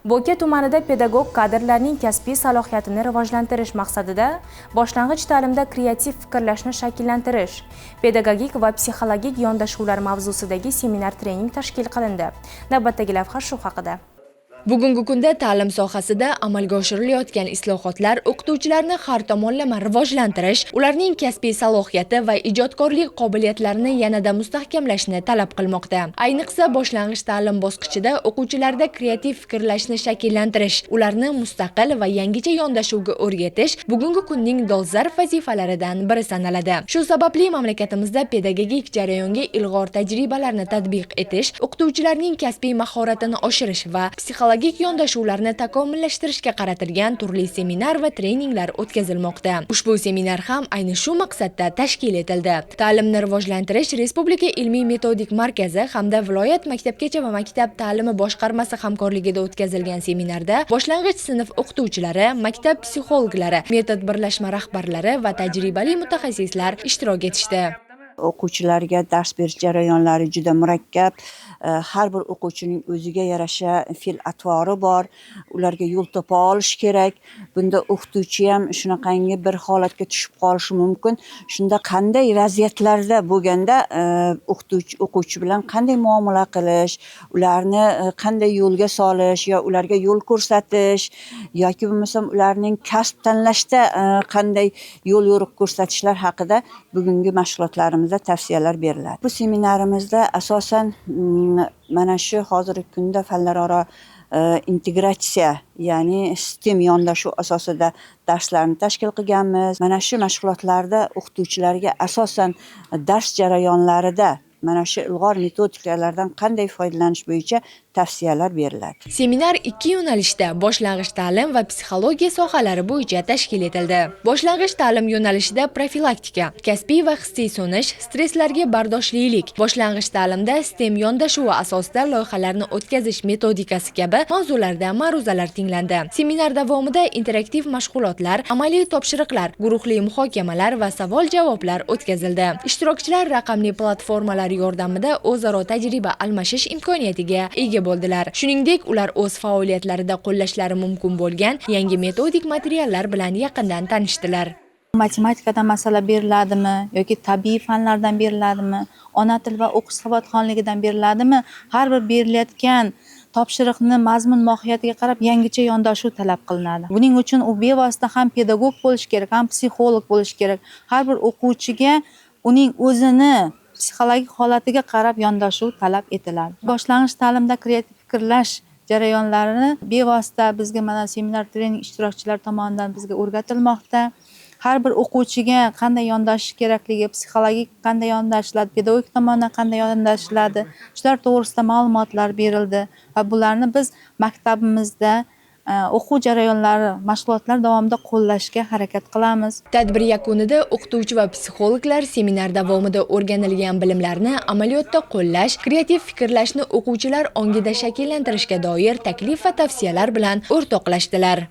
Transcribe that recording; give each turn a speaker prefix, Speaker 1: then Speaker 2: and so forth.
Speaker 1: Bo'ka tumanida pedagog kadrlarning kasbiy salohiyatini rivojlantirish maqsadida boshlang'ich ta'limda kreativ fikrlashni shakllantirish, pedagogik va psixologik yondashuvlar mavzusidagi seminar-trening tashkil qilindi. Navbatdagi lavha shu haqida.
Speaker 2: Bugungi kunda ta'lim sohasida amalga oshirilayotgan islohotlar o'qituvchilarni har tomonlama rivojlantirish, ularning kasbiy salohiyati va ijodkorlik qobiliyatlarini yanada mustahkamlashni talab qilmoqda. Ayniqsa boshlang'ich ta'lim bosqichida o'quvchilarda kreativ fikrlashni shakllantirish, ularni mustaqil va yangicha yondashuvga o'rgatish bugungi kunning dolzarb vazifalaridan biri sanaladi. Shu sababli mamlakatimizda pedagogik jarayonga ilg'or tajribalarni tatbiq etish, o'qituvchilarning kasbiy mahoratini oshirish va psixologik yondashuvlarni takomillashtirishga qaratilgan turli seminar va treninglar o'tkazilmoqda. Ushbu seminar ham ayni shu maqsadda tashkil etildi. Ta'limni rivojlantirish Respublika ilmiy-metodik markazi hamda viloyat maktabgacha va maktab ta'limi boshqarmasi hamkorligida o'tkazilgan seminarda boshlang'ich sinf o'qituvchilari, maktab psixologlari, metod birlashma rahbarlari va tajribali mutaxassislar ishtirok etishdi.
Speaker 3: O'quvchilarga dars berish jarayonlari juda murakkab. Har bir o'quvchining o'ziga yarasha fe'l-atvori bor. Ularga yo'l topa olish kerak. Bunda o'qituvchi ham shunaqangi bir holatga tushib qolishi mumkin. Shunda qanday vaziyatlarda bo'lganda o'quvchi bilan qanday muomala qilish, ularni qanday yo'lga solish yo ularga yo'l ko'rsatish yoki bo'lmasam ularning kasb tanlashda qanday yo'l yo'riq ko'rsatishlar haqida bugungi mashg'ulotlarimizda tavsiyalar beriladi. Bu seminarimizda asosan mana shu hozirgi kunda fanlararo integratsiya, ya'ni STEM yondashuv asosida darslarni tashkil qilganmiz. Mana shu mashg'ulotlarda o'qituvchilarga asosan dars jarayonlarida mana shu ilg'or metodikalardan qanday foydalanish bo'yicha tavsiyalar beriladi.
Speaker 2: Seminar ikki yo'nalishda boshlang'ich ta'lim va psixologiya sohalari bo'yicha tashkil etildi. Boshlang'ich ta'lim yo'nalishida profilaktika, kasbiy va hissiy so'nish, stresslarga bardoshlilik, boshlang'ich ta'limda STEM yondashuvi asosida loyihalarni o'tkazish metodikasi kabi mavzularda ma'ruzalar tinglandi. Seminar davomida interaktiv mashg'ulotlar, amaliy topshiriqlar, guruhli muhokamalar va savol-javoblar o'tkazildi. Ishtirokchilar raqamli platformalar yordamida o'zaro tajriba almashish imkoniyatiga ega bo'ldilar. Shuningdek, ular o'z faoliyatlarida qo'llashlari mumkin bo'lgan yangi metodik materiallar bilan yaqindan tanishdilar.
Speaker 4: Matematikadan masala beriladimi yoki tabiiy fanlardan beriladimi, ona til va o'qish savodxonligidan beriladimi, har bir berilayotgan topshiriqni mazmun mohiyatiga qarab yangicha yondashuv talab qilinadi. Buning uchun u bevosita ham pedagog bo'lish kerak, ham psixolog bo'lish kerak. Har bir o'quvchiga uning o'zini psixologik holatiga qarab yondashuv talab etiladi. Boshlang'ich ta'limda kreativ fikrlash jarayonlarini bevosita bizga mana seminar trening ishtirokchilari tomonidan bizga o'rgatilmoqda. Har bir o'quvchiga qanday yondashish kerakligi, psixologik qanday yondashiladi, pedagogik tomonidan qanday yondashiladi, shular to'g'risida ma'lumotlar berildi va bularni biz maktabimizda o'quv jarayonlari, mashg'ulotlar davomida qo'llashga harakat qilamiz.
Speaker 2: Tadbir yakunida o'qituvchi va psixologlar seminar davomida o'rganilgan bilimlarni amaliyotda qo'llash, kreativ fikrlashni o'quvchilar ongida shakllantirishga doir taklif va tavsiyalar bilan o'rtoqlashdilar.